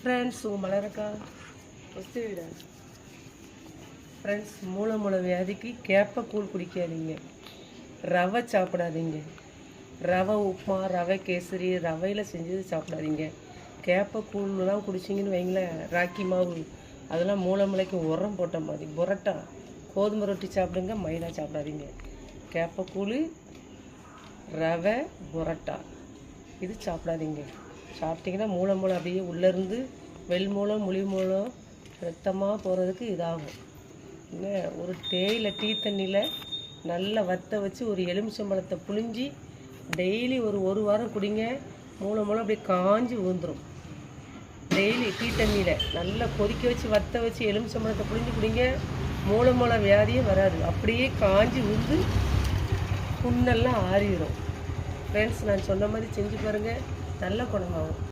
Friends உங்கள் மலரக்கா first விட friends மூளை வியாதிக்கு கேப்பக்கூழ் குடிக்காதீங்க, ரவை சாப்பிடாதீங்க, ரவை உப்புமா, ரவை கேசரி, ரவையில் செஞ்சது சாப்பிடாதீங்க. கேப்பக்கூழ்லாம் குடிச்சிங்கன்னு வைங்களேன், ராக்கி மாவு அதெல்லாம் மூளைக்கு உரம் போட்ட மாதிரி. புரோட்டா, கோதுமை ரொட்டி சாப்பிடுங்க, மைதா சாப்பிடாதீங்க. கேப்பக்கூழ், ரவை, புரோட்டா இது சாப்பிடாதீங்க. சாப்பிட்டிங்கன்னா மூளை அப்படியே உள்ளேருந்து வெள்மூலம் முழிமூலம் ரத்தமாக போகிறதுக்கு இதாகும். என்ன, ஒரு தேயிலை டீ தண்ணியில் நல்லா வற்ற வச்சு ஒரு எலுமிச்சம்பழத்தை புழிஞ்சி டெய்லி ஒரு வாரம் குடிங்க. மூலம் அப்படியே காஞ்சி விழுந்துடும். டெய்லி டீ தண்ணியில் நல்லா கொதிக்க வச்சு வற்ற வச்சு எலுமிச்சம்பழத்தை புழிஞ்சு குடிங்க. மூளை வியாதியே வராது, அப்படியே காஞ்சி விழுந்து புண்ணெல்லாம் ஆறிடும். ஃப்ரெண்ட்ஸ், நான் சொன்ன மாதிரி செஞ்சு பாருங்கள், நல்ல குணமாகும்.